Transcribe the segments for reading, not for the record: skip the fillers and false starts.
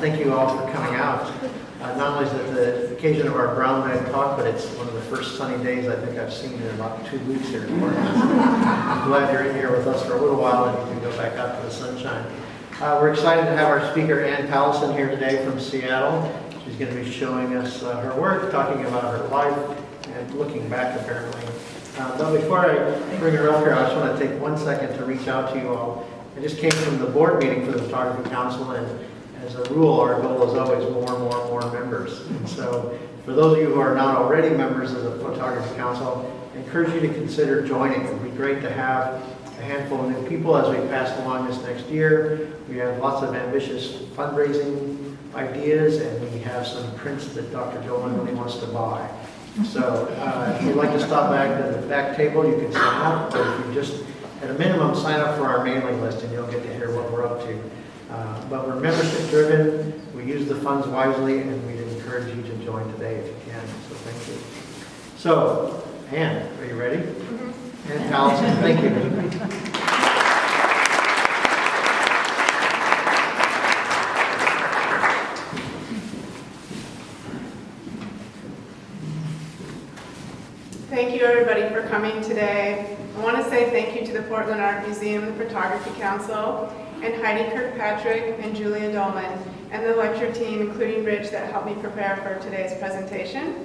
Thank you all for coming out. Not only is it the occasion of our brown bag talk, but it's one of the first sunny days I think I've seen in about 2 weeks here in Oregon. I'm glad you're in here with us for a little while and you can go back out to the sunshine. We're excited to have our speaker, Pallesen, here today from Seattle. She's going to be showing us her work, talking about her life, and looking back apparently. Though before I bring her up here, I just want to take 1 second to reach out to you all. I just came from the board meeting for the Photography Council, and as a rule, our goal is always more members. And so for those of you who are not already members of the Photography Council, I encourage you to consider joining. It would be great to have a handful of new people as we pass along this next year. We have lots of ambitious fundraising ideas, and we have some prints that Dr. Dolan really wants to buy. So if you'd like to stop back to the back table, you can sign up, or if you just, at a minimum, sign up for our mailing list and you'll get to hear what we're up to. But we're membership driven, we use the funds wisely, and we'd encourage you to join today if you can. So thank you. So, Ann, are you ready? Mm-hmm. Ann Pallesen, thank you. Thank you everybody for coming today. I want to say thank you to the Portland Art Museum, the Photography Council, and Heidi Kirkpatrick and Julia Dolman, and the lecture team, including Rich, that helped me prepare for today's presentation.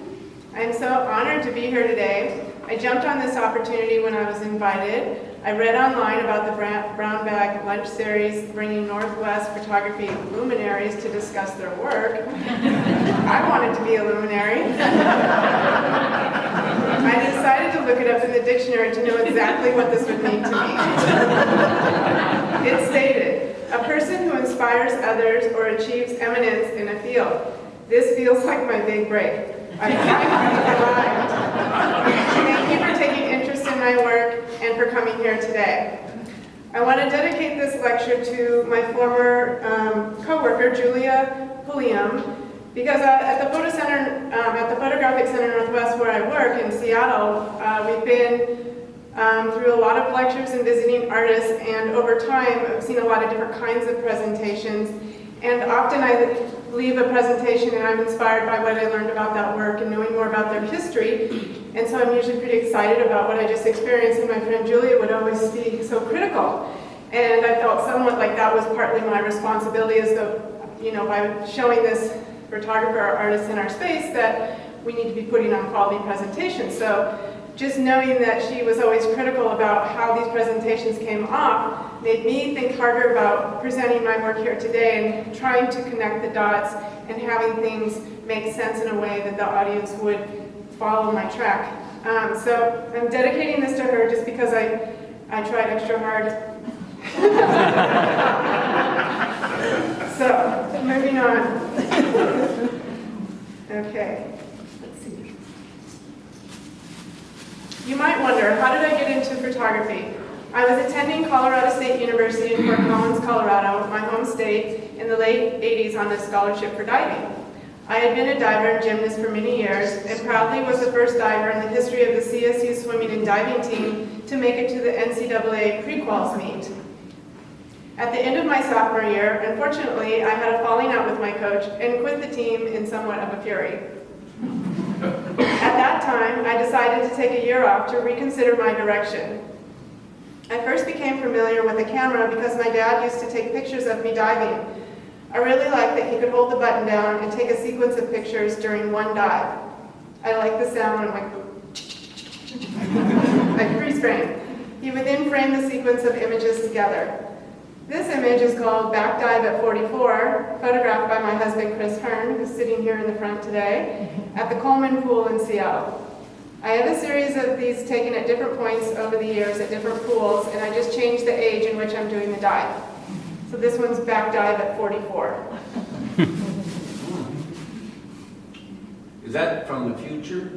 I am so honored to be here today. I jumped on this opportunity when I was invited. I read online about the Brown Bag Lunch Series, bringing Northwest photography luminaries to discuss their work. I wanted to be a luminary. I decided to look it up in the dictionary to know exactly what this would mean to me. It stated, a person who inspires others or achieves eminence in a field. This feels like my big break. I finally arrived. Thank you for taking interest in my work and for coming here today. I want to dedicate this lecture to my former co-worker, Julia Pulliam, because at the Photographic Center Northwest, where I work in Seattle, we've been through a lot of lectures and visiting artists, and over time I've seen a lot of different kinds of presentations, and often I leave a presentation and I'm inspired by what I learned about that work and knowing more about their history, and so I'm usually pretty excited about what I just experienced, and my friend Julia would always be so critical, and I felt somewhat like that was partly my responsibility as the, by showing this photographer or artists in our space that we need to be putting on quality presentations. So just knowing that she was always critical about how these presentations came off made me think harder about presenting my work here today and trying to connect the dots and having things make sense in a way that the audience would follow my track. So I'm dedicating this to her just because I tried extra hard. So, moving on. Okay. Let's see. You might wonder, how did I get into photography? I was attending Colorado State University in Fort Collins, Colorado, my home state, in the late 80s on a scholarship for diving. I had been a diver and gymnast for many years, and proudly was the first diver in the history of the CSU swimming and diving team to make it to the NCAA pre-quals meet. At the end of my sophomore year, unfortunately, I had a falling out with my coach and quit the team in somewhat of a fury. At that time, I decided to take a year off to reconsider my direction. I first became familiar with the camera because my dad used to take pictures of me diving. I really liked that he could hold the button down and take a sequence of pictures during one dive. I liked the sound when I freeze frame. He would then frame the sequence of images together. This image is called Back Dive at 44, photographed by my husband Chris Hearn, who's sitting here in the front today, at the Coleman Pool in Seattle. I have a series of these taken at different points over the years at different pools, and I just changed the age in which I'm doing the dive. So this one's Back Dive at 44. Is that from the future?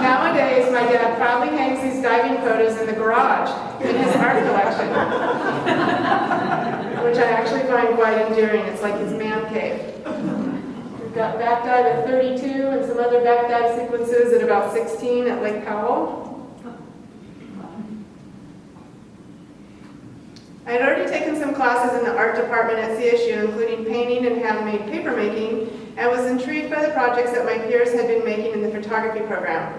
Nowadays, my dad proudly hangs these diving photos in the garage in his art collection, which I actually find quite endearing. It's like his man cave. We've got back dive at 32 and some other back dive sequences at about 16 at Lake Powell. I had already taken some classes in the art department at CSU, including painting and handmade paper making, and was intrigued by the projects that my peers had been making in the photography program.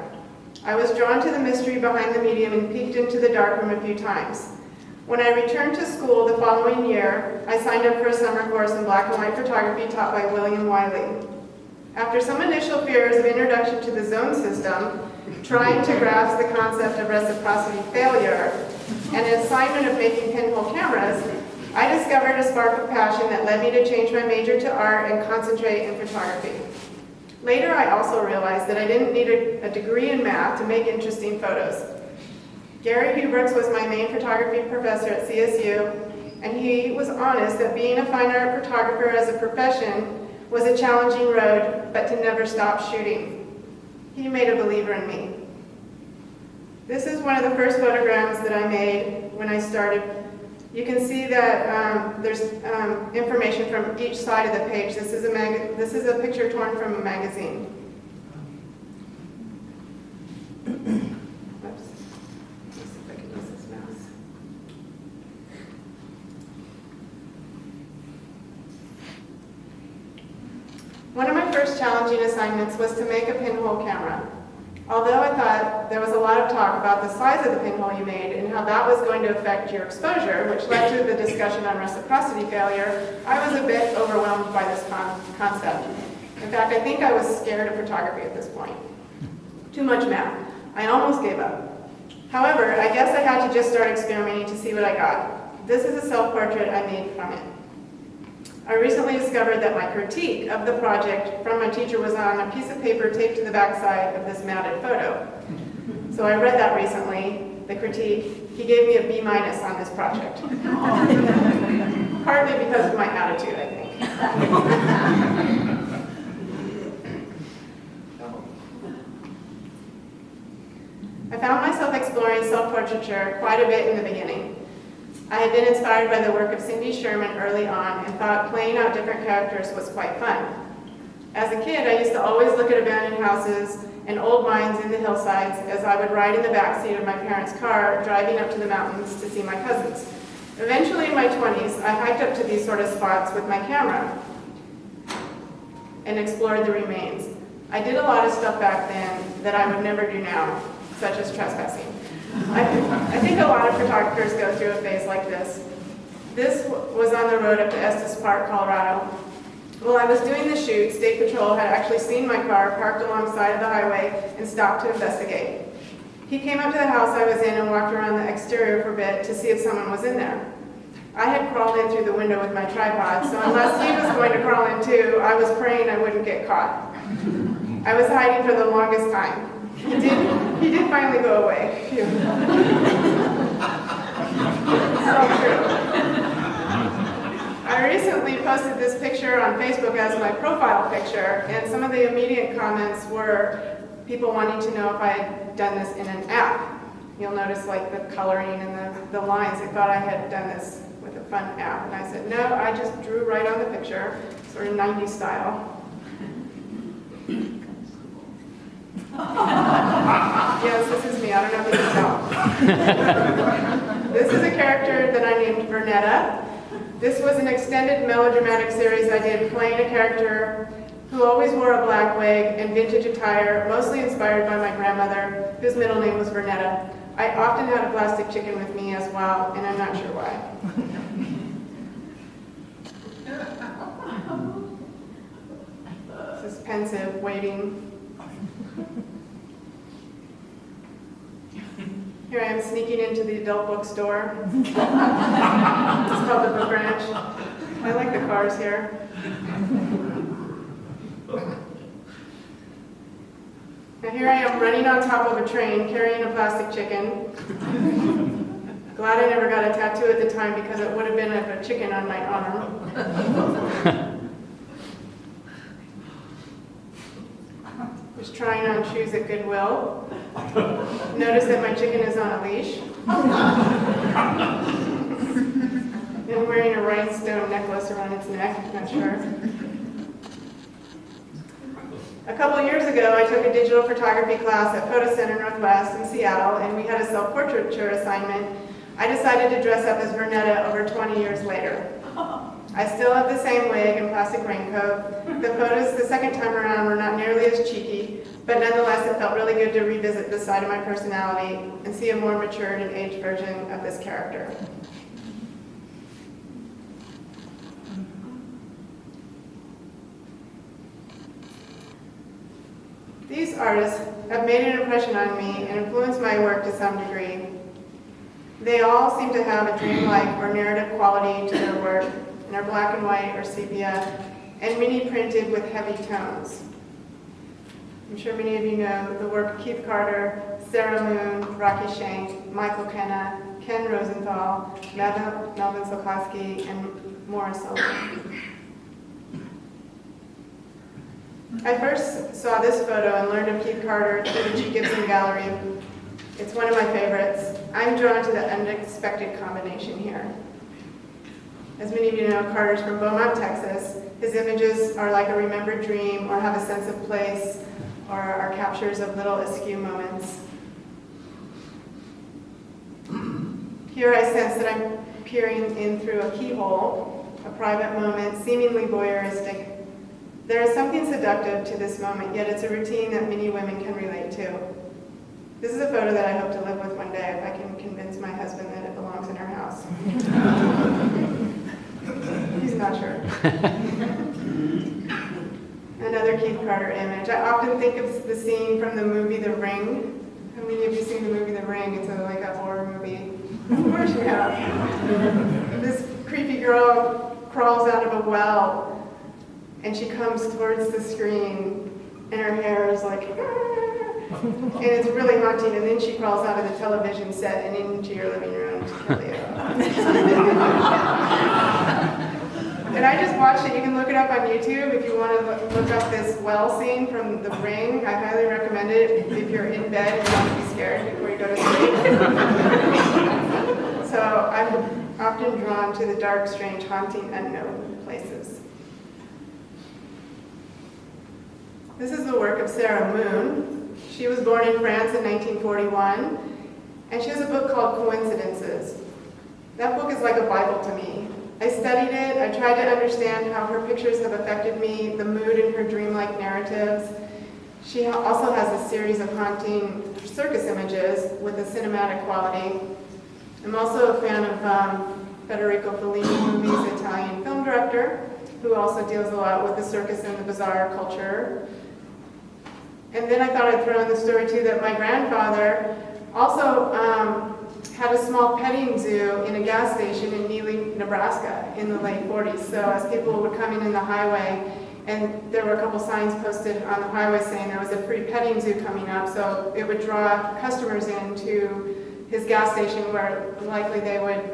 I was drawn to the mystery behind the medium and peeked into the darkroom a few times. When I returned to school the following year, I signed up for a summer course in black and white photography taught by William Wiley. After some initial fears of introduction to the zone system, trying to grasp the concept of reciprocity failure, and an assignment of making pinhole cameras, I discovered a spark of passion that led me to change my major to art and concentrate in photography. Later, I also realized that I didn't need a degree in math to make interesting photos. Gary Hubrooks was my main photography professor at CSU, and he was honest that being a fine art photographer as a profession was a challenging road, but to never stop shooting. He made a believer in me. This is one of the first photograms that I made when I started. You can see that there's information from each side of the page. This is a picture torn from a magazine. Oops. Let's see if I can use this mouse. One of my first challenging assignments was to make a pinhole camera. Although I thought there was a lot of talk about the size of the pinhole you made and how that was going to affect your exposure, which led to the discussion on reciprocity failure, I was a bit overwhelmed by this concept. In fact, I think I was scared of photography at this point. Too much math. I almost gave up. However, I guess I had to just start experimenting to see what I got. This is a self-portrait I made from it. I recently discovered that my critique of the project from my teacher was on a piece of paper taped to the backside of this matted photo. So I read that recently, the critique. He gave me a B- on this project. Partly because of my attitude, I think. I found myself exploring self-portraiture quite a bit in the beginning. I had been inspired by the work of Cindy Sherman early on and thought playing out different characters was quite fun. As a kid, I used to always look at abandoned houses and old mines in the hillsides as I would ride in the backseat of my parents' car driving up to the mountains to see my cousins. Eventually in my 20s, I hiked up to these sort of spots with my camera and explored the remains. I did a lot of stuff back then that I would never do now, such as trespassing. I think a lot of photographers go through a phase like this. This was on the road up to Estes Park, Colorado. While I was doing the shoot, State Patrol had actually seen my car parked alongside of the highway and stopped to investigate. He came up to the house I was in and walked around the exterior for a bit to see if someone was in there. I had crawled in through the window with my tripod, so unless he was going to crawl in too, I was praying I wouldn't get caught. I was hiding for the longest time. He did finally go away. Phew. So true. I recently posted this picture on Facebook as my profile picture, and some of the immediate comments were people wanting to know if I had done this in an app. You'll notice like the coloring and the lines. They thought I had done this with a fun app, and I said, no, I just drew right on the picture, sort of 90s style. Yes, this is me. I don't know if you can tell. This is a character that I named Vernetta. This was an extended melodramatic series I did playing a character who always wore a black wig and vintage attire, mostly inspired by my grandmother, whose middle name was Vernetta. I often had a plastic chicken with me as well, and I'm not sure why. This is pensive, waiting. Here I am sneaking into the adult bookstore. It's called the Book Ranch. I like the cars here. Now here I am running on top of a train carrying a plastic chicken. Glad I never got a tattoo at the time because it would have been like a chicken on my arm. Was trying on shoes at Goodwill. Notice that my chicken is on a leash. And wearing a rhinestone necklace around its neck, not sure. A couple years ago, I took a digital photography class at Photo Center Northwest in Seattle, and we had a self-portraiture assignment I decided to dress up as Vernetta over 20 years later. I still have the same wig and plastic raincoat. The photos the second time around were not nearly as cheeky, but nonetheless it felt really good to revisit this side of my personality and see a more matured and aged version of this character. These artists have made an impression on me and influenced my work to some degree. They all seem to have a dreamlike or narrative quality to their work and are black and white or sepia, and many printed with heavy tones. I'm sure many of you know the work of Keith Carter, Sarah Moon, Rocky Schenck, Michael Kenna, Ken Rosenthal, Melvin Sokolsky, and Morris Sullivan. I first saw this photo and learned of Keith Carter through the G. Gibson Gallery. It's one of my favorites. I'm drawn to the unexpected combination here. As many of you know, Carter's from Beaumont, Texas. His images are like a remembered dream or have a sense of place or are captures of little askew moments. Here I sense that I'm peering in through a keyhole, a private moment, seemingly voyeuristic. There is something seductive to this moment, yet it's a routine that many women can relate to. This is a photo that I hope to live with one day if I can convince my husband that it belongs in our house. He's not sure. Another Keith Carter image. I often think of the scene from the movie The Ring. How many of you seen the movie The Ring? It's like a horror movie. Of course you have. This creepy girl crawls out of a well and she comes towards the screen and her hair is like, and it's really haunting, and then she crawls out of the television set and into your living room to kill you. And I just watched it. You can look it up on YouTube if you want to look up this well scene from The Ring. I highly recommend it if you're in bed and you want to be scared before you go to sleep. So I'm often drawn to the dark, strange, haunting, unknown places. This is the work of Sarah Moon. She was born in France in 1941, and she has a book called Coincidences. That book is like a Bible to me. I studied it, I tried to understand how her pictures have affected me, the mood in her dreamlike narratives. She also has a series of haunting circus images with a cinematic quality. I'm also a fan of Federico Fellini movies, Italian film director, who also deals a lot with the circus and the bizarre culture. And then I thought I'd throw in the story too that my grandfather also had a small petting zoo in a gas station in Neely, Nebraska in the late 40s. So as people would come in the highway, and there were a couple signs posted on the highway saying there was a free petting zoo coming up, so it would draw customers into his gas station where likely they would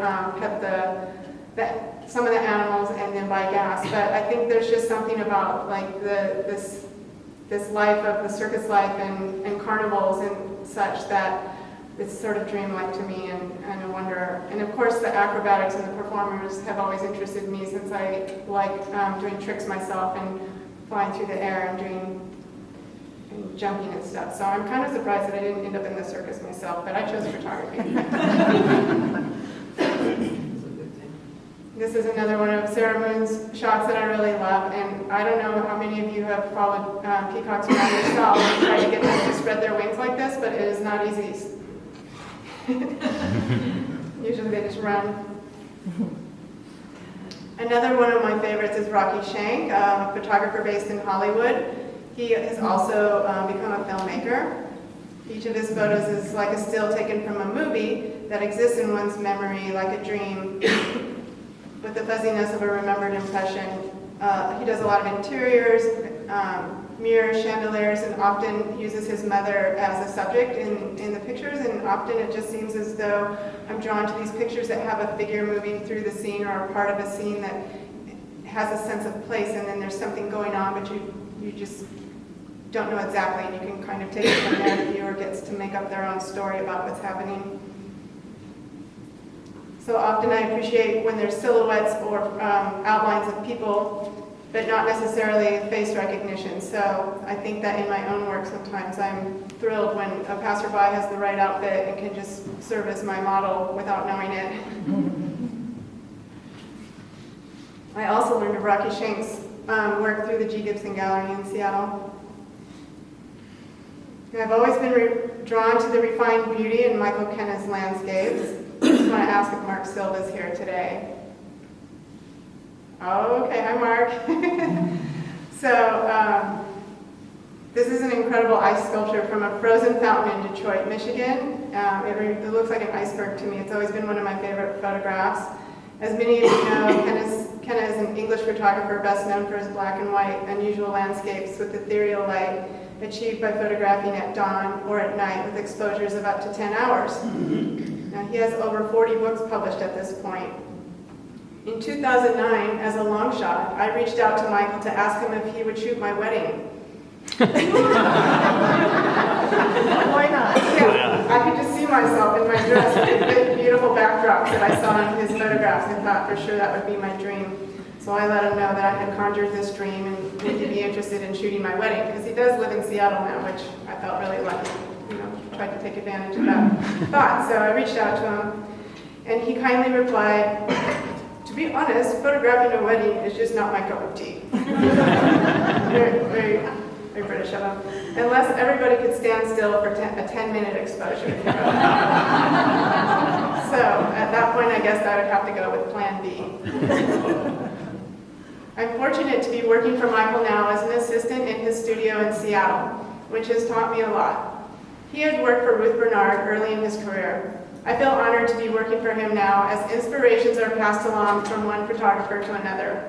pet some of the animals and then buy gas. But I think there's just something about like this life of the circus life and carnivals and such that it's sort of dreamlike to me, and I wonder. And of course the acrobatics and the performers have always interested me since I like doing tricks myself and flying through the air and jumping and stuff. So I'm kind of surprised that I didn't end up in the circus myself, but I chose photography. This is another one of Sarah Moon's shots that I really love, and I don't know how many of you have followed peacocks around yourself and tried to get them to spread their wings like this, but it is not easy. Usually they just run. Another one of my favorites is Rocky Schenck, a photographer based in Hollywood. He has also become a filmmaker. Each of his photos is like a still taken from a movie that exists in one's memory like a dream, with the fuzziness of a remembered impression. He does a lot of interiors, mirrors, chandeliers, and often uses his mother as a subject in the pictures, and often it just seems as though I'm drawn to these pictures that have a figure moving through the scene or a part of a scene that has a sense of place, and then there's something going on, but you just don't know exactly, and you can kind of take it from there. The viewer gets to make up their own story about what's happening. So often I appreciate when there's silhouettes or outlines of people but not necessarily face recognition. So I think that in my own work sometimes I'm thrilled when a passerby has the right outfit and can just serve as my model without knowing it. I also learned of Rocky Shank's work through the G. Gibson Gallery in Seattle. And I've always been drawn to the refined beauty in Michael Kenna's landscapes. I just want to ask if Mark Silva's here today. Oh, okay, hi Mark. So, this is an incredible ice sculpture from a frozen fountain in Detroit, Michigan. It looks like an iceberg to me. It's always been one of my favorite photographs. As many of you know, Kenna is an English photographer best known for his black and white, unusual landscapes with ethereal light achieved by photographing at dawn or at night with exposures of up to 10 hours. Now, he has over 40 books published at this point. In 2009, as a long shot, I reached out to Michael to ask him if he would shoot my wedding. Why not? Yeah, I could just see myself in my dress with the beautiful backdrops that I saw in his photographs and thought for sure that would be my dream. So I let him know that I had conjured this dream and would he be interested in shooting my wedding, because he does live in Seattle now, which I felt really lucky. Tried to take advantage of that thought. So I reached out to him, and he kindly replied, "To be honest, photographing a wedding is just not my cup of tea." very British of him. Unless everybody could stand still for a 10-minute exposure. So at that point, I guess I would have to go with Plan B. I'm fortunate to be working for Michael now as an assistant in his studio in Seattle, which has taught me a lot. He had worked for Ruth Bernard early in his career. I feel honored to be working for him now as inspirations are passed along from one photographer to another.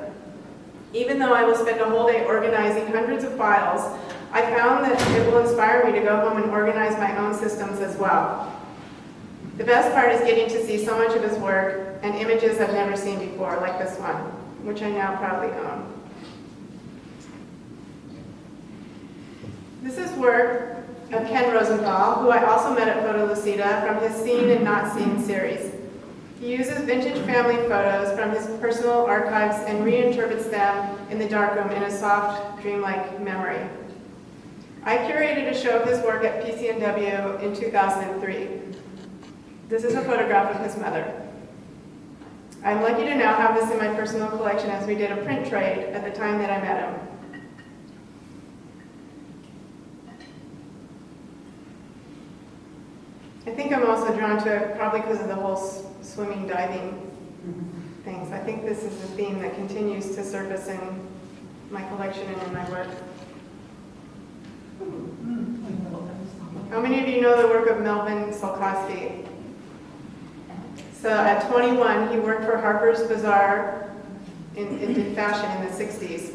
Even though I will spend a whole day organizing hundreds of files, I found that it will inspire me to go home and organize my own systems as well. The best part is getting to see so much of his work and images I've never seen before, like this one, which I now proudly own. This is work of Ken Rosenthal, who I also met at Photo Lucida from his Seen and Not Seen series. He uses vintage family photos from his personal archives and reinterprets them in the darkroom in a soft, dreamlike memory. I curated a show of his work at PCNW in 2003. This is a photograph of his mother. I'm lucky to now have this in my personal collection as we did a print trade at the time that I met him. I think I'm also drawn to it probably because of the whole swimming, diving things. I think this is a theme that continues to surface in my collection and in my work. How many of you know the work of Melvin Solkowski? So at 21, he worked for Harper's Bazaar and did fashion in the 60s.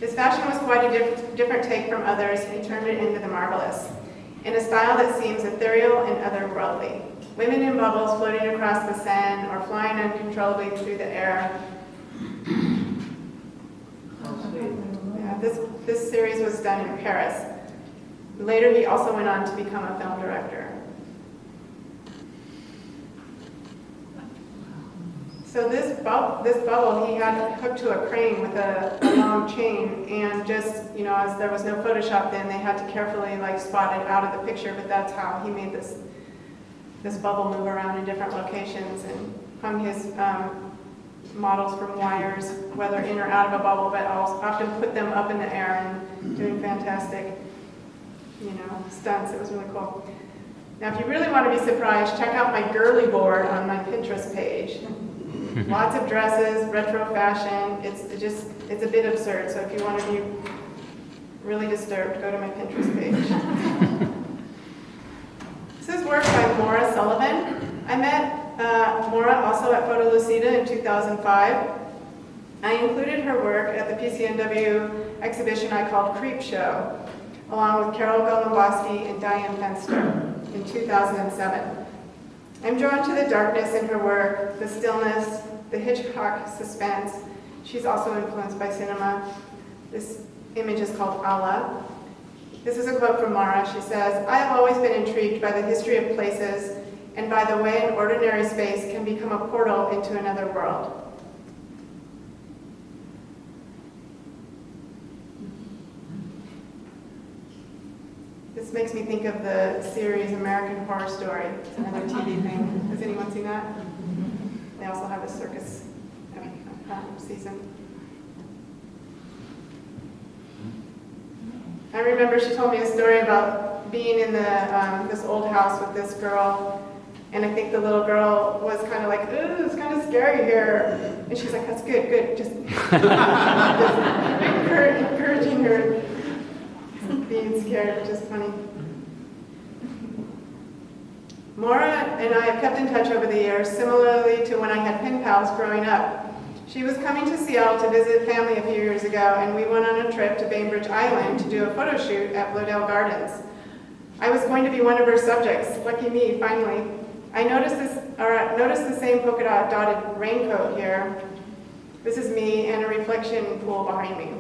His fashion was quite a different take from others, and he turned it into the marvelous, in a style that seems ethereal and otherworldly. Women in bubbles floating across the Seine or flying uncontrollably through the air. Yeah, this series was done in Paris. Later, he also went on to become a film director. So this bubble he had hooked to a crane with a long chain, and just, as there was no Photoshop then, they had to carefully spot it out of the picture, but that's how he made this bubble move around in different locations and hung his models from wires, whether in or out of a bubble, but often put them up in the air and doing fantastic, stunts. It was really cool. Now, if you really want to be surprised, check out my girly board on my Pinterest page. Lots of dresses, retro fashion. It's a bit absurd. So if you want to be really disturbed, go to my Pinterest page. This is work by Maura Sullivan. I met Maura also at Photo Lucida in 2005. I included her work at the PCNW exhibition I called Creep Show, along with Carol Golomboski and Diane Fenster in 2007. I'm drawn to the darkness in her work, the stillness, the Hitchcock suspense. She's also influenced by cinema. This image is called Allah. This is a quote from Mara. She says, "I have always been intrigued by the history of places and by the way an ordinary space can become a portal into another world." This makes me think of the series American Horror Story. It's another TV thing. Has anyone seen that? They also have a circus season. I remember she told me a story about being in this old house with this girl, and I think the little girl was kind of like, ooh, it's kind of scary here. And she's like, that's good, just encouraging her being scared, which is funny. Maura and I have kept in touch over the years, similarly to when I had pen pals growing up. She was coming to Seattle to visit family a few years ago, and we went on a trip to Bainbridge Island to do a photo shoot at Bloedel Gardens. I was going to be one of her subjects. Lucky me, finally. I noticed the same polka dotted raincoat here. This is me and a reflection pool behind me.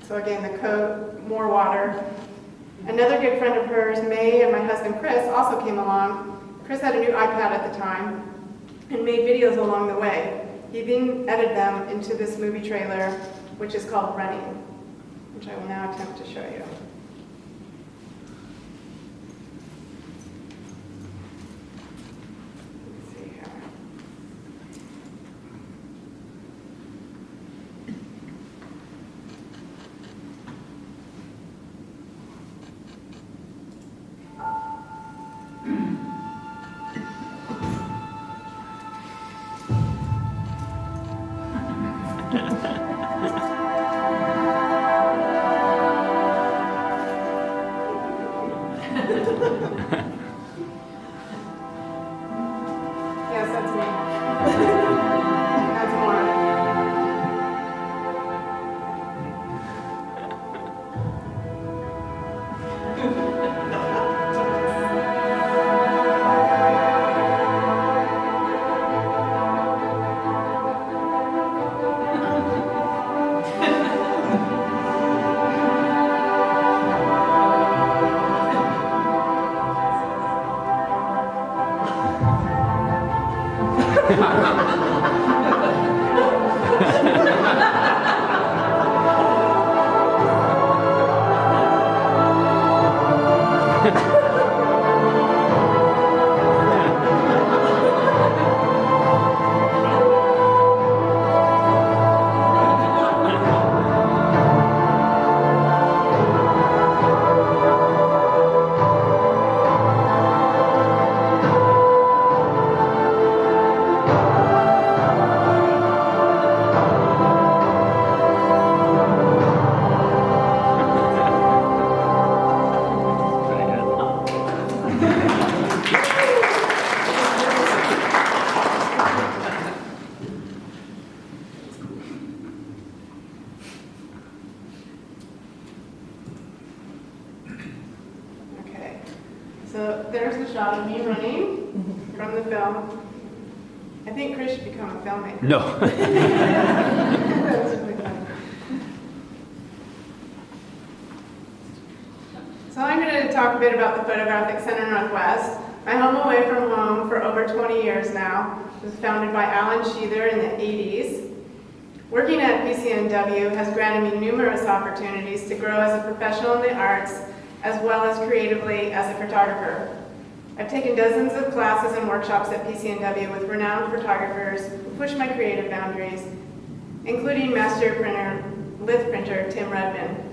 So again, the coat, more water. Another good friend of hers, May, and my husband Chris also came along. Chris had a new iPad at the time and made videos along the way. He then edited them into this movie trailer, which is called Running, which I will now attempt to show you. Let's see here. Yes, that's me. That's more. Okay, so there's the shot of me running from the film. I think Chris should become a filmmaker. No. That was really funny. So I'm going to talk a bit about the Photographic Center Northwest. My home away from home for over 20 years now. It was founded by Alan Sheether in the 80s. Working at PCNW has granted me numerous opportunities to grow as a professional in the arts, as well as creatively as a photographer. I've taken dozens of classes and workshops at PCNW with renowned photographers who push my creative boundaries, including master printer, lith printer Tim Redman.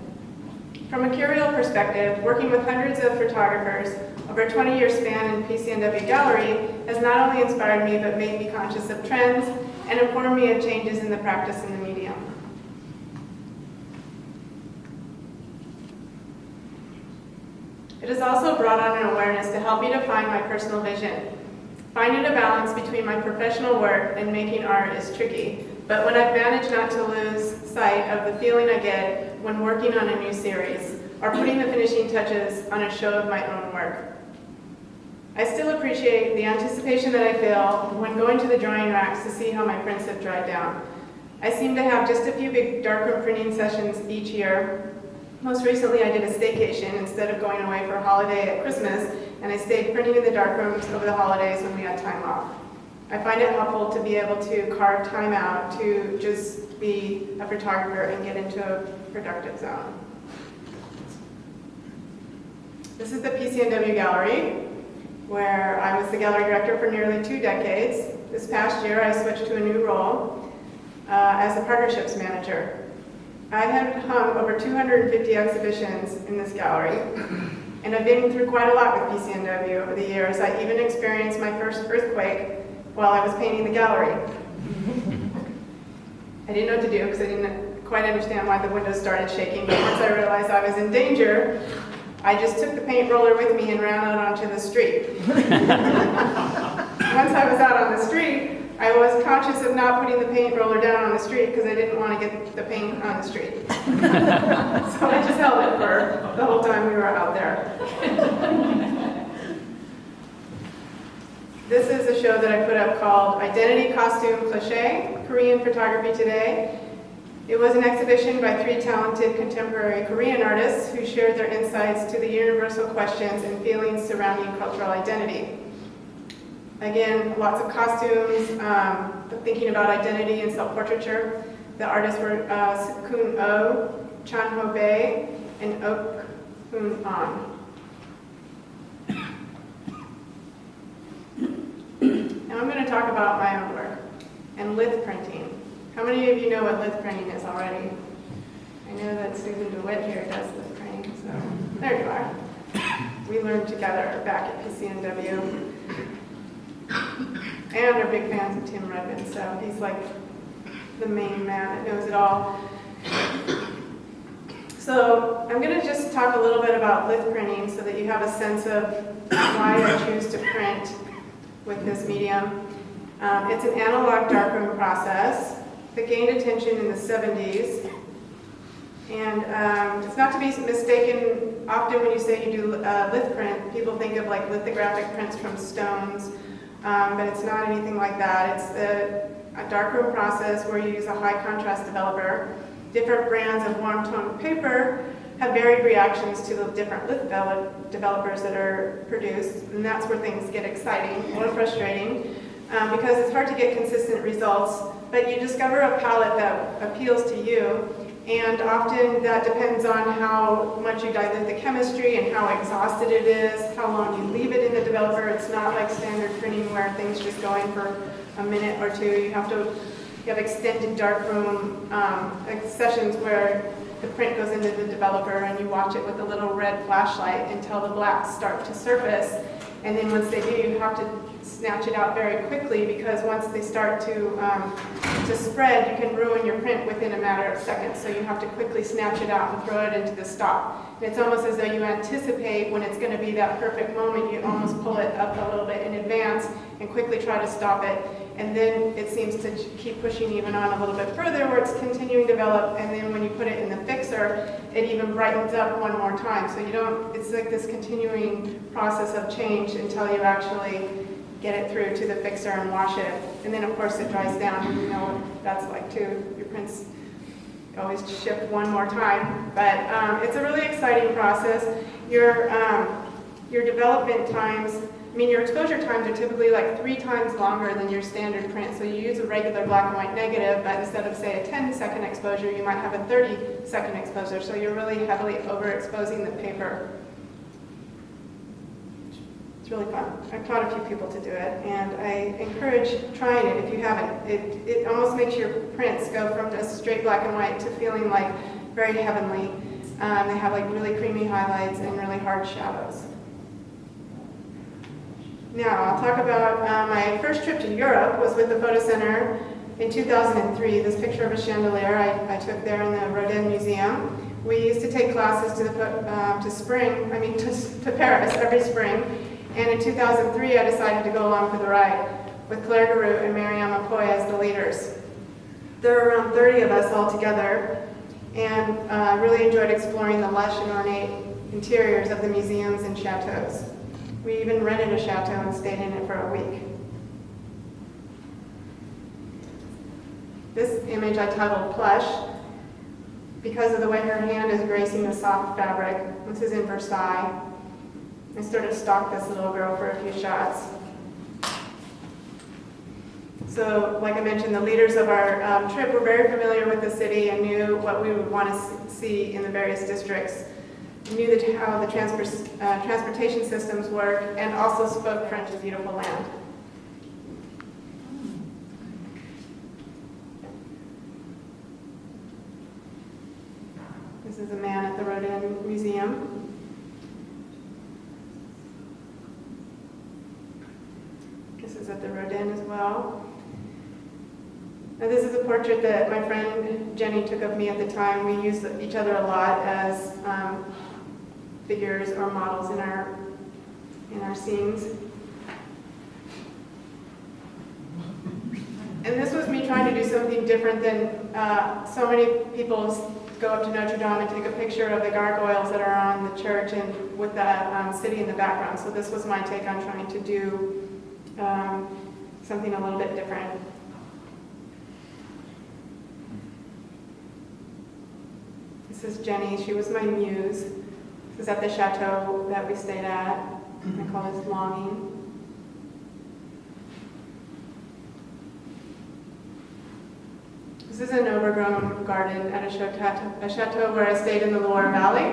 From a curatorial perspective, working with hundreds of photographers over a 20-year span in PCNW Gallery has not only inspired me, but made me conscious of trends and informed me of changes in the practice in the medium. It has also brought on an awareness to help me define my personal vision. Finding a balance between my professional work and making art is tricky, but when I've managed not to lose sight of the feeling I get when working on a new series, or putting the finishing touches on a show of my own work. I still appreciate the anticipation that I feel when going to the drying racks to see how my prints have dried down. I seem to have just a few big darkroom printing sessions each year. Most recently, I did a staycation instead of going away for a holiday at Christmas, and I stayed printing in the darkrooms over the holidays when we had time off. I find it helpful to be able to carve time out to just be a photographer and get into a productive zone. This is the PCNW Gallery, where I was the gallery director for nearly 2 decades. This past year, I switched to a new role as a partnerships manager. I have hung over 250 exhibitions in this gallery, and I've been through quite a lot with PCNW over the years. I even experienced my first earthquake while I was painting the gallery. I didn't know what to do because I didn't quite understand why the windows started shaking, but once I realized I was in danger, I just took the paint roller with me and ran out onto the street. Once I was out on the street, I was conscious of not putting the paint roller down on the street because I didn't want to get the paint on the street. So I just held it for the whole time we were out there. This is a show that I put up called Identity, Costume, Cliché, Korean Photography Today. It was an exhibition by 3 talented contemporary Korean artists who shared their insights to the universal questions and feelings surrounding cultural identity. Again, lots of costumes, thinking about identity and self-portraiture. The artists were Sukun Oh, Chan Ho Bae, and Ok Hoon An. Now I'm going to talk about my own work and lith printing. How many of you know what lith printing is already? I know that Susan DeWitt here does lith printing, so there you are. We learned together back at PCNW. And are big fans of Tim Redmond, so he's like the main man that knows it all. So I'm going to just talk a little bit about lith printing so that you have a sense of why I choose to print with this medium. It's an analog darkroom process that gained attention in the 70s. And it's not to be mistaken, often when you say you do lith print, people think of like lithographic prints from stones, but it's not anything like that. It's a darkroom process where you use a high contrast developer. Different brands of warm tone paper have varied reactions to the different lith developers that are produced, and that's where things get exciting or frustrating because it's hard to get consistent results, but you discover a palette that appeals to you, and often that depends on how much you dilute the chemistry and how exhausted it is, how long you leave it in the developer. It's not like standard printing where things just go in for a minute or two. You have extended darkroom sessions where the print goes into the developer and you watch it with a little red flashlight until the blacks start to surface. And then once they do, you have to snatch it out very quickly because once they start to spread, you can ruin your print within a matter of seconds. So you have to quickly snatch it out and throw it into the stock. And it's almost as though you anticipate when it's going to be that perfect moment. You almost pull it up a little bit in advance and quickly try to stop it. And then it seems to keep pushing even on a little bit further where it's continuing to develop. And then when you put it in the fixer, it even brightens up one more time. So it's like this continuing process of change until you actually get it through to the fixer and wash it. And then of course it dries down. You know what that's like too. Your prints always shift one more time. But it's a really exciting process. Your development times, your exposure times are typically like 3 times longer than your standard print. So you use a regular black and white negative, but instead of say a 10-second exposure, you might have a 30-second exposure. So you're really heavily overexposing the paper. It's really fun. I've taught a few people to do it, and I encourage trying it if you haven't. It almost makes your prints go from just straight black and white to feeling like very heavenly. They have like really creamy highlights and really hard shadows. Now, I'll talk about my first trip to Europe was with the Photo Center in 2003. This picture of a chandelier I took there in the Rodin Museum. We used to take classes to Paris every spring. And in 2003, I decided to go along for the ride with Claire Garut and Marianne McCoy as the leaders. There were around 30 of us all together, and really enjoyed exploring the lush and ornate interiors of the museums and chateaus. We even rented a chateau and stayed in it for a week. This image I titled Plush because of the way her hand is gracing the soft fabric. This is in Versailles. I sort of stalked this little girl for a few shots. So, like I mentioned, the leaders of our trip were very familiar with the city and knew what we would want to see in the various districts. knew how the transportation systems work, and also spoke French's beautiful land. This is a man at the Rodin Museum. This is at the Rodin as well. Now this is a portrait that my friend Jenny took of me at the time. We used each other a lot as figures or models in our scenes. And this was me trying to do something different than so many people go up to Notre Dame and take a picture of the gargoyles that are on the church and with the city in the background. So this was my take on trying to do something a little bit different. This is Jenny. She was my muse. This is at the chateau that we stayed at. I call this Longing. This is an overgrown garden at a chateau where I stayed in the Loire Valley.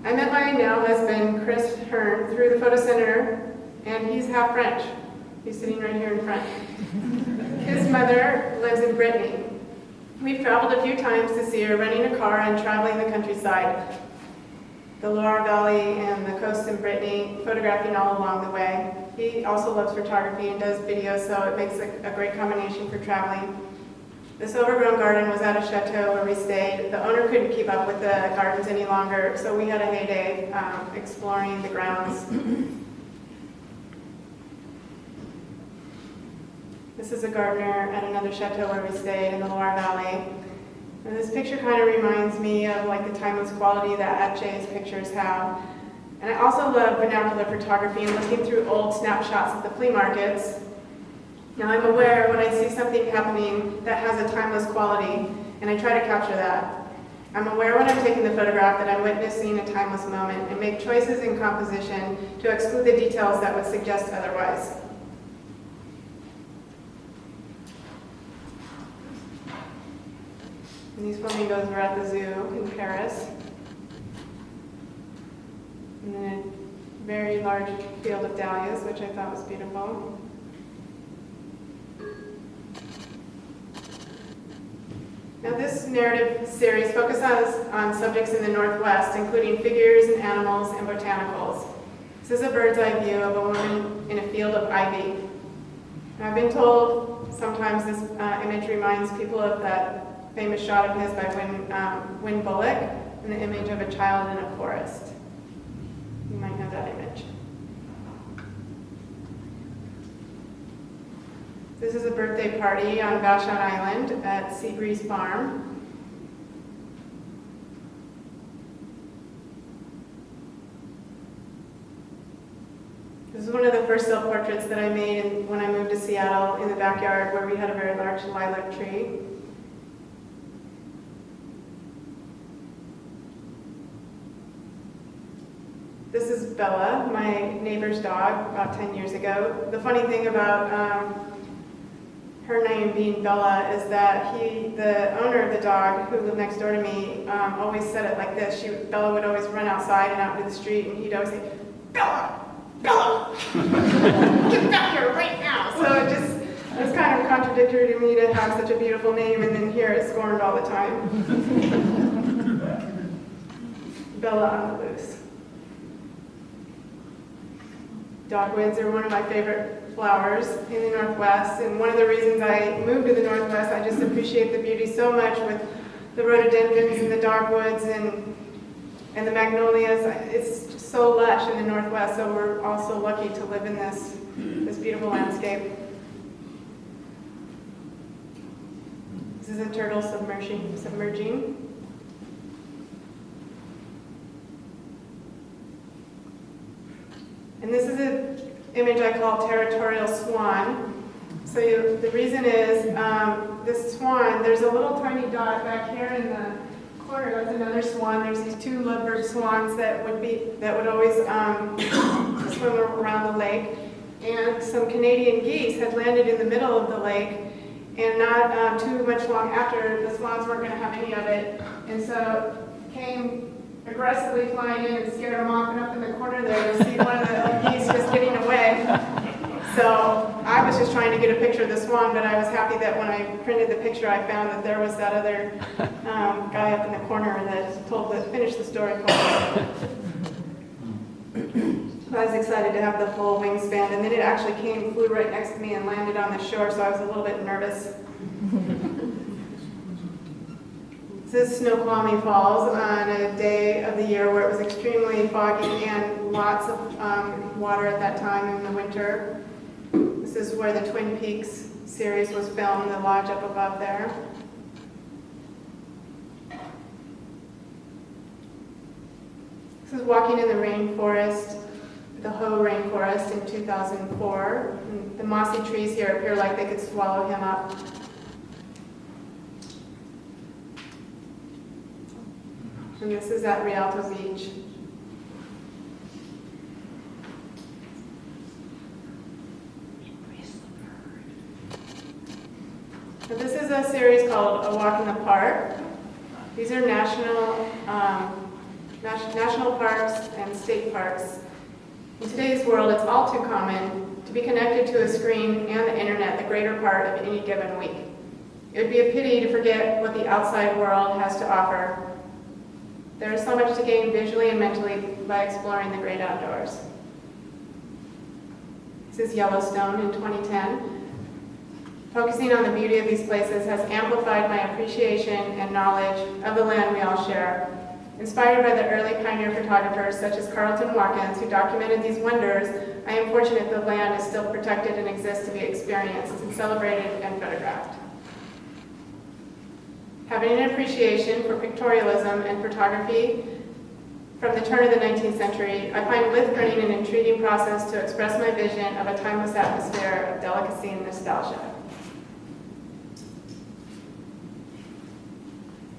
I met my now husband, Chris Hearn, through the photo center, and he's half French. He's sitting right here in front. His mother lives in Brittany. We've traveled a few times to see her, renting a car and traveling the countryside, the Loire Valley and the coast in Brittany, photographing all along the way. He also loves photography and does videos, so it makes a great combination for traveling. This overgrown garden was at a chateau where we stayed. The owner couldn't keep up with the gardens any longer, so we had a heyday exploring the grounds. This is a gardener at another chateau where we stayed in the Loire Valley. And this picture kind of reminds me of like the timeless quality that Atget's pictures have. And I also love vernacular photography and looking through old snapshots of the flea markets. Now I'm aware when I see something happening that has a timeless quality, and I try to capture that. I'm aware when I'm taking the photograph that I'm witnessing a timeless moment and make choices in composition to exclude the details that would suggest otherwise. And these flamingos were at the zoo in Paris. And then a very large field of dahlias, which I thought was beautiful. Now this narrative series focuses on subjects in the Northwest, including figures and animals and botanicals. This is a bird's eye view of a woman in a field of ivy. And I've been told sometimes this image reminds people of that famous shot of his by Win Bullock, and the image of a child in a forest. You might know that image. This is a birthday party on Vashon Island at Seabreeze Farm. This is one of the first self-portraits that I made when I moved to Seattle in the backyard where we had a very large lilac tree. This is Bella, my neighbor's dog, about 10 years ago. The funny thing about her name being Bella is that the owner of the dog, who lived next door to me, always said it like this. Bella would always run outside and out into the street, and he'd always say, "Bella, Bella, get back here right now." So it was kind of contradictory to me to have such a beautiful name and then hear it scorned all the time. Bella on the loose. Dogwoods are one of my favorite flowers in the Northwest, and one of the reasons I moved to the Northwest, I just appreciate the beauty so much with the rhododendrons and the dogwoods and the magnolias. It's just so lush in the Northwest, so we're also lucky to live in this beautiful landscape. This is a turtle submerging. And this is an image I call territorial swan. So the reason is this swan, there's a little tiny dot back here in the corner. That's another swan. There's these two lovebird swans that would always swim around the lake. And some Canadian geese had landed in the middle of the lake, and not too much long after, the swans weren't going to have any of it, and so came aggressively flying in and scared them off, and up in the corner there, you see one of the geese just getting away. So I was just trying to get a picture of the swan, but I was happy that when I printed the picture, I found that there was that other guy up in the corner that finished the story for me. I was excited to have the full wingspan, and then it actually flew right next to me and landed on the shore, so I was a little bit nervous. This is Snoqualmie Falls on a day of the year where it was extremely foggy and lots of water at that time in the winter. This is where the Twin Peaks series was filmed, the lodge up above there. This is walking in the rainforest, the Hoh rainforest in 2004. And the mossy trees here appear like they could swallow him up. And this is at Rialto Beach. So this is a series called A Walk in the Park. These are national parks and state parks. In today's world, it's all too common to be connected to a screen and the internet the greater part of any given week. It would be a pity to forget what the outside world has to offer. There is so much to gain visually and mentally by exploring the great outdoors. This is Yellowstone in 2010. Focusing on the beauty of these places has amplified my appreciation and knowledge of the land we all share. Inspired by the early pioneer photographers such as Carlton Watkins, who documented these wonders, I am fortunate the land is still protected and exists to be experienced and celebrated and photographed. Having an appreciation for pictorialism and photography from the turn of the 19th century, I find lith printing an intriguing process to express my vision of a timeless atmosphere of delicacy and nostalgia.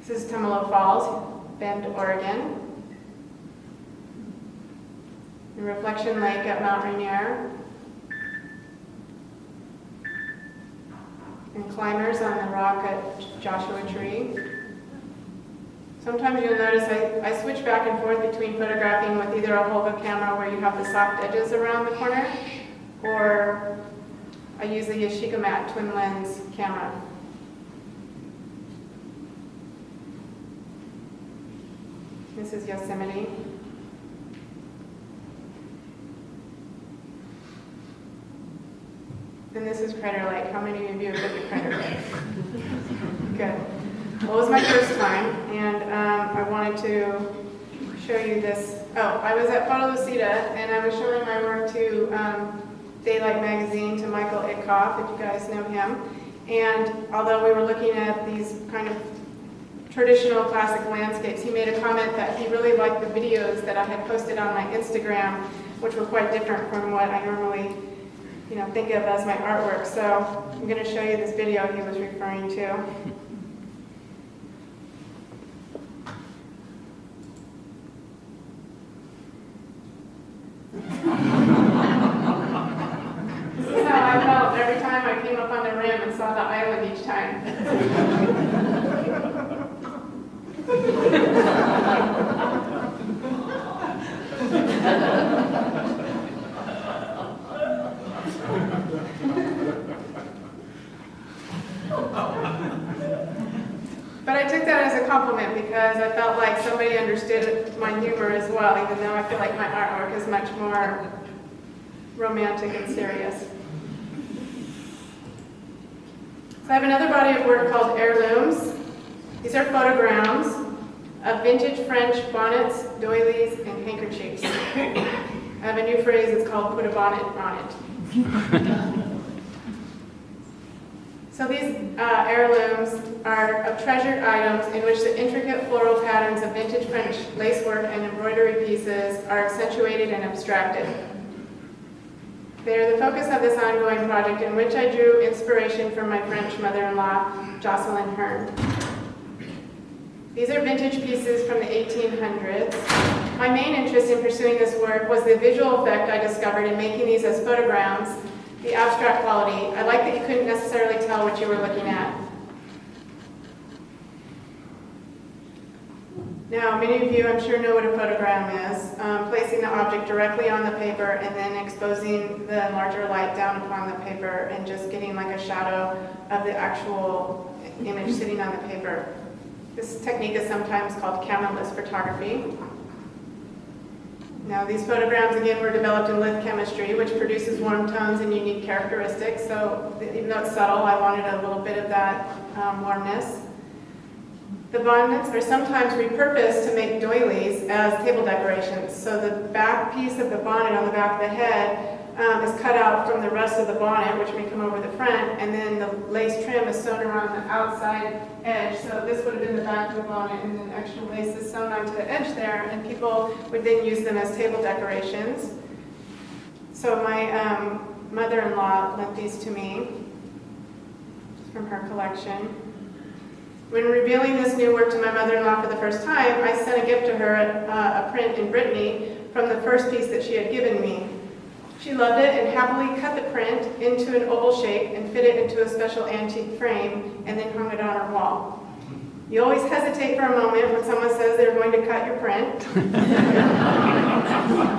This is Tumalo Falls, Bend, Oregon. The Reflection Lake at Mount Rainier. And climbers on the rock at Joshua Tree. Sometimes you'll notice I switch back and forth between photographing with either a Holga camera where you have the soft edges around the corner, or I use the Yashica Mat twin lens camera. This is Yosemite. And this is Crater Lake. How many of you have been to Crater Lake? Good. Well, it was my first time, and I wanted to show you this. Oh, I was at Photo Lucida, and I was showing my work to Daylight Magazine, to Michael Itkoff, if you guys know him. And although we were looking at these kind of traditional classic landscapes, he made a comment that he really liked the videos that I had posted on my Instagram, which were quite different from what I normally think of as my artwork. So I'm going to show you this video he was referring to. This is how I felt every time I came up on the rim and saw the island each time. But I took that as a compliment because I felt like somebody understood my humor as well, even though I feel like my artwork is much more romantic and serious. So I have another body of work called Heirlooms. These are photograms of vintage French bonnets, doilies, and handkerchiefs. I have a new phrase, it's called put a bonnet on it. So these heirlooms are of treasured items in which the intricate floral patterns of vintage French lacework and embroidery pieces are accentuated and abstracted. They are the focus of this ongoing project in which I drew inspiration from my French mother-in-law, Jocelyn Hearn. These are vintage pieces from the 1800s. My main interest in pursuing this work was the visual effect I discovered in making these as photograms, the abstract quality. I like that you couldn't necessarily tell what you were looking at. Now, many of you, I'm sure, know what a photogram is. Placing the object directly on the paper and then exposing the larger light down upon the paper and just getting like a shadow of the actual image sitting on the paper. This technique is sometimes called camera-less photography. Now, these photograms, again, were developed in lith chemistry, which produces warm tones and unique characteristics. So even though it's subtle, I wanted a little bit of that warmness. The bonnets are sometimes repurposed to make doilies as table decorations. So the back piece of the bonnet on the back of the head is cut out from the rest of the bonnet, which may come over the front, and then the lace trim is sewn around the outside edge. So this would have been the back of the bonnet, and then extra lace is sewn onto the edge there, and people would then use them as table decorations. So my mother-in-law lent these to me from her collection. When revealing this new work to my mother-in-law for the first time, I sent a gift to her, a print in Brittany from the first piece that she had given me. She loved it and happily cut the print into an oval shape and fit it into a special antique frame and then hung it on her wall. You always hesitate for a moment when someone says they're going to cut your print.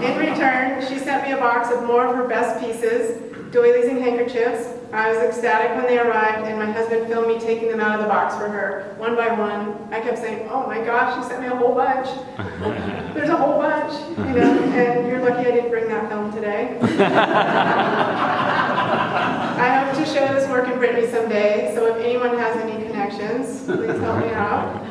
In return, she sent me a box of more of her best pieces, doilies and handkerchiefs. I was ecstatic when they arrived, and my husband filmed me taking them out of the box for her, one by one. I kept saying, "Oh my gosh, she sent me a whole bunch. There's a whole bunch," you know, and you're lucky I didn't bring that film today. I hope to show this work in Brittany someday, so if anyone has any connections, please help me out.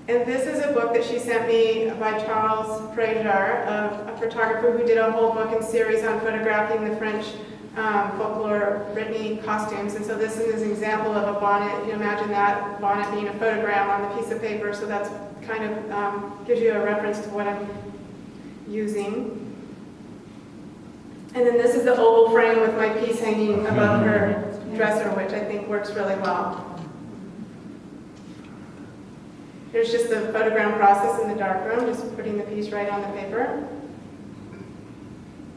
And this is a book that she sent me by Charles Fraser, a photographer who did a whole book and series on photographing the French folklore Brittany costumes. And so this is an example of a bonnet. You imagine that bonnet being a photogram on the piece of paper, so that's kind of gives you a reference to what I'm using. And then this is the oval frame with my piece hanging above her dresser, which I think works really well. Here's just the photogram process in the darkroom, just putting the piece right on the paper.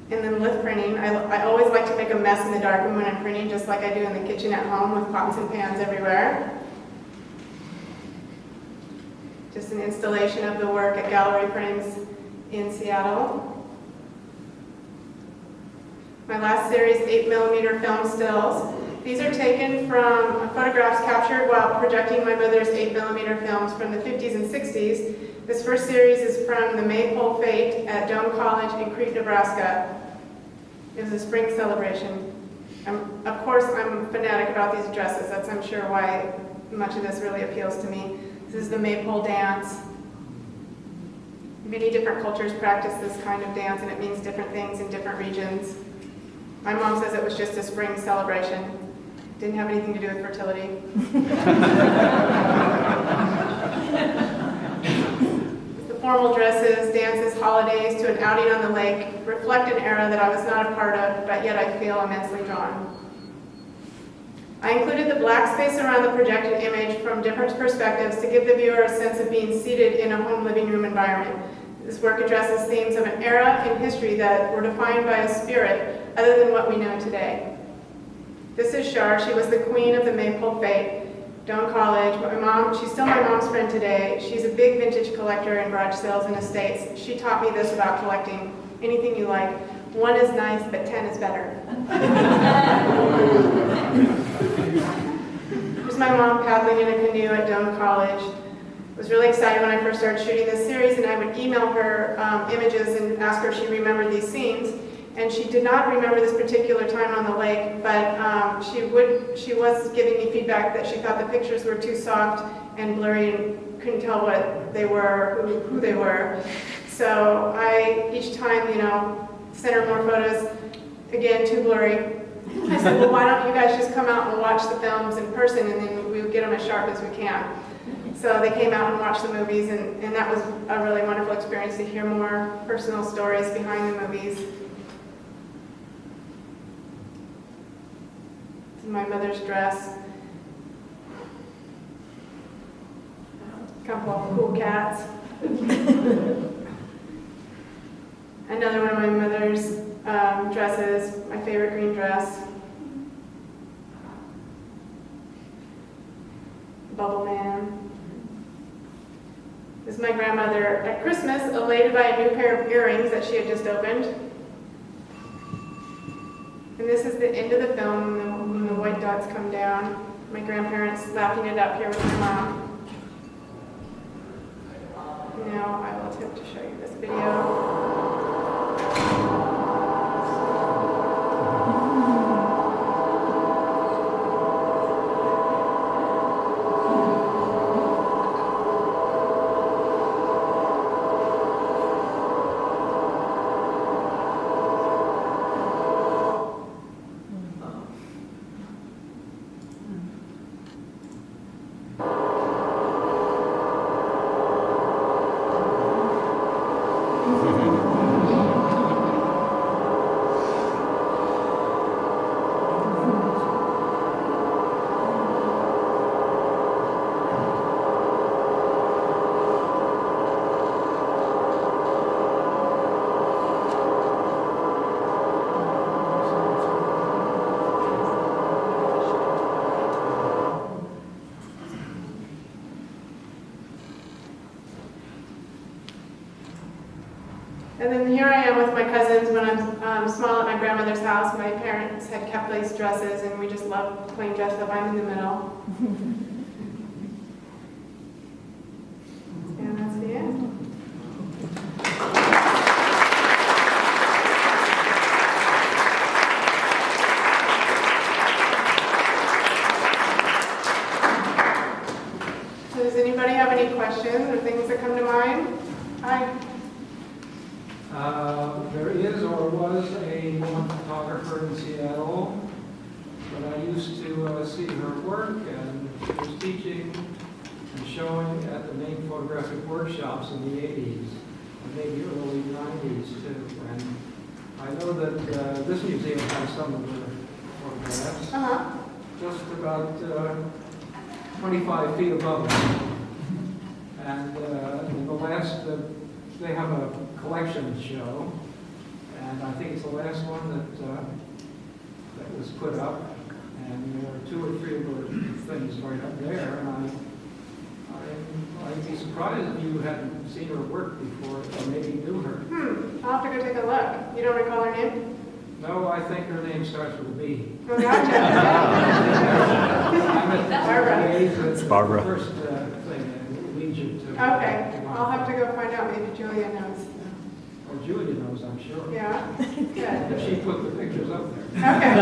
And then lith printing. I always like to make a mess in the darkroom when I'm printing, just like I do in the kitchen at home with pots and pans everywhere. Just an installation of the work at Gallery Prints in Seattle. My last series, 8mm film stills. These are taken from photographs captured while projecting my mother's 8mm films from the 50s and 60s. This first series is from the Maypole Fete at Doane College in Crete, Nebraska. It was a spring celebration. Of course, I'm fanatic about these dresses. That's, I'm sure, why much of this really appeals to me. This is the Maypole dance. Many different cultures practice this kind of dance, and it means different things in different regions. My mom says it was just a spring celebration. Didn't have anything to do with fertility. The formal dresses, dances, holidays, to an outing on the lake reflect an era that I was not a part of, but yet I feel immensely drawn. I included the black space around the projected image from different perspectives to give the viewer a sense of being seated in a home living room environment. This work addresses themes of an era in history that were defined by a spirit other than what we know today. This is Shar. She was the queen of the Maypole Fete, Doane College. She's still my mom's friend today. She's a big vintage collector in garage sales and estates. She taught me this about collecting. Anything you like. 1 is nice, but 10 is better. Here's my mom paddling in a canoe at Doane College. I was really excited when I first started shooting this series, and I would email her images and ask her if she remembered these scenes. And she did not remember this particular time on the lake, but she was giving me feedback that she thought the pictures were too soft and blurry and couldn't tell what they were, who they were. So I, each time, sent her more photos, again, too blurry. I said, well, why don't you guys just come out and watch the films in person, and then we'll get them as sharp as we can. So they came out and watched the movies, and that was a really wonderful experience to hear more personal stories behind the movies. My mother's dress. A couple of cool cats. Another one of my mother's dresses, my favorite green dress. Bubble Man. my grandmother at Christmas, elated by a new pair of earrings that she had just opened. And this is the end of the film when the white dots come down. My grandparents laughing it up here with my mom. Now I will attempt to show you this video. And then here I am with my cousins when I'm small at my grandmother's house. My parents had kept lace dresses, and we just loved playing dress up. I'm in the middle. And that's the end. So does anybody have any questions or things that come to mind? Hi. There is or was a woman photographer in Seattle, but I used to see her work, and she was teaching and showing at the main photographic workshops in the 80s, and maybe early 90s too. And I know that this museum has some of her photographs, just about 25 feet above me. And in the last, they have a collection show, and I think it's the last one that was put up, and there are 2 or 3 of the things right up there, and I'd be surprised if you hadn't seen her work before, or maybe knew her. I'll have to go take a look. You don't recall her name? No, I think her name starts with a B. Oh, gotcha. It's Barbara. The first thing that leads you to. Okay, I'll have to go find out. Maybe Julia knows. Or Julia knows, I'm sure. Yeah? Good. If she put the pictures up there. Okay.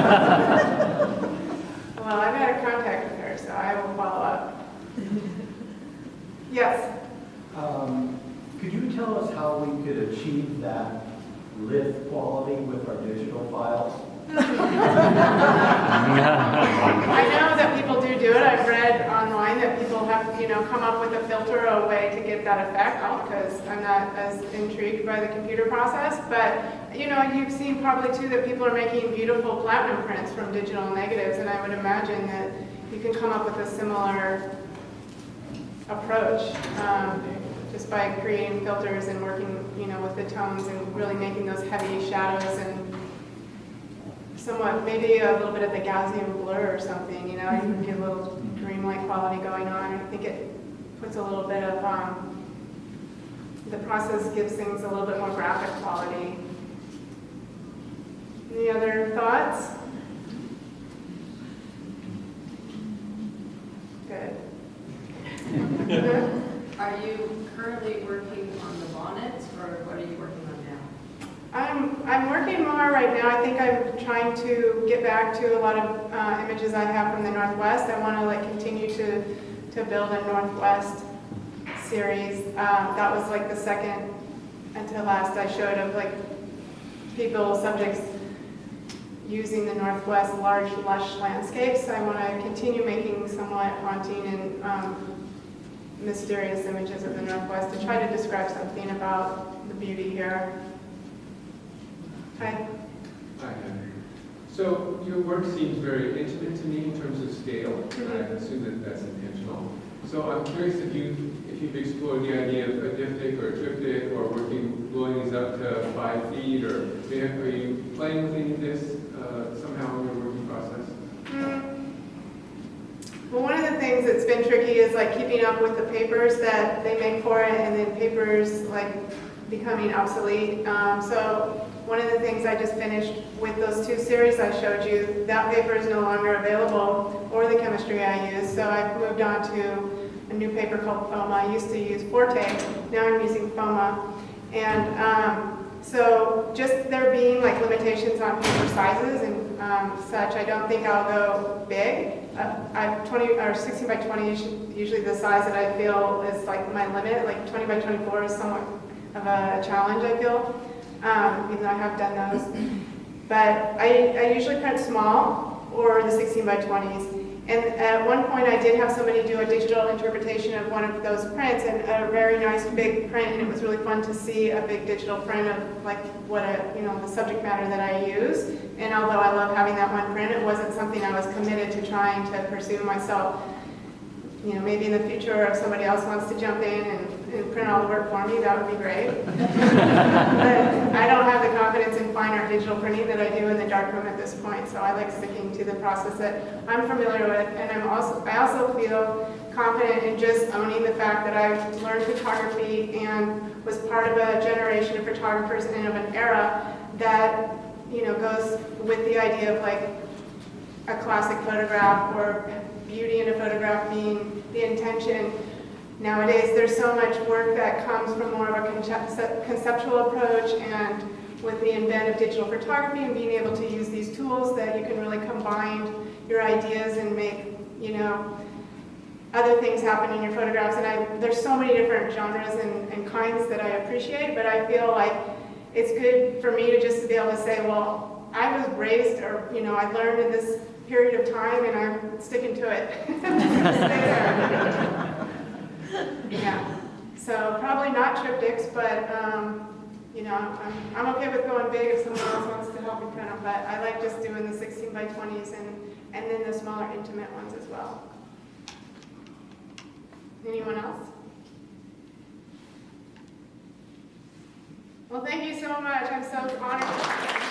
Well, I've had a contact with her, so I will follow up. Yes? Could you tell us how we could achieve that lith quality with our digital files? I know that people do it. I've read online that people have, come up with a filter, a way to get that effect, because I'm not as intrigued by the computer process. But, you've seen probably too that people are making beautiful platinum prints from digital negatives, and I would imagine that you can come up with a similar approach just by creating filters and working, with the tones and really making those heavy shadows and somewhat, maybe a little bit of the Gaussian blur or something, you can get a little dreamlike quality going on. I think it puts a little bit of, the process gives things a little bit more graphic quality. Any other thoughts? Good. Are you currently working on the bonnets, or what are you working on now? I'm working more right now. I think I'm trying to get back to a lot of images I have from the Northwest. I want to continue to build a Northwest series. That was the second and to last I showed of people, subjects using the Northwest large lush landscapes. I want to continue making somewhat haunting and mysterious images of the Northwest to try to describe something about the beauty here. Hi. Hi. So your work seems very intimate to me in terms of scale. I assume that that's intentional. So I'm curious if you've explored the idea of a diptych or a triptych, or blowing these up to 5 feet, or are you playing with any of this somehow in your working process? Well, one of the things that's been tricky is like keeping up with the papers that they make for it, and then papers like becoming obsolete. So one of the things I just finished with those 2 series I showed you, that paper is no longer available, or the chemistry I use. So I've moved on to a new paper called FOMA. I used to use Forte, now I'm using FOMA. And so just there being like limitations on paper sizes and such, I don't think I'll go big. 20 or 16 by 20 is usually the size that I feel is like my limit. Like 20 by 24 is somewhat of a challenge, I feel, even though I have done those. But I usually print small or the 16 by 20s. And at one point I did have somebody do a digital interpretation of one of those prints, and a very nice big print, and it was really fun to see a big digital print of like what the subject matter that I use. And although I love having that one print, it wasn't something I was committed to trying to pursue myself. Maybe in the future if somebody else wants to jump in and print all the work for me, that would be great. But I don't have the confidence in fine art digital printing that I do in the darkroom at this point, so I like sticking to the process that I'm familiar with. And I also feel confident in just owning the fact that I've learned photography and was part of a generation of photographers and of an era that goes with the idea of like a classic photograph or beauty in a photograph being the intention. Nowadays, there's so much work that comes from more of a conceptual approach, and with the advent of digital photography and being able to use these tools, that you can really combine your ideas and make, other things happen in your photographs. And there's so many different genres and kinds that I appreciate, but I feel like it's good for me to just be able to say, well, I was raised, or, I learned in this period of time, and I'm sticking to it. Stay there. Yeah. So probably not triptychs, but I'm okay with going big if someone else wants to help me print them. But I like just doing the 16 by 20s and then the smaller intimate ones as well. Anyone else? Well, thank you so much. I'm so honored.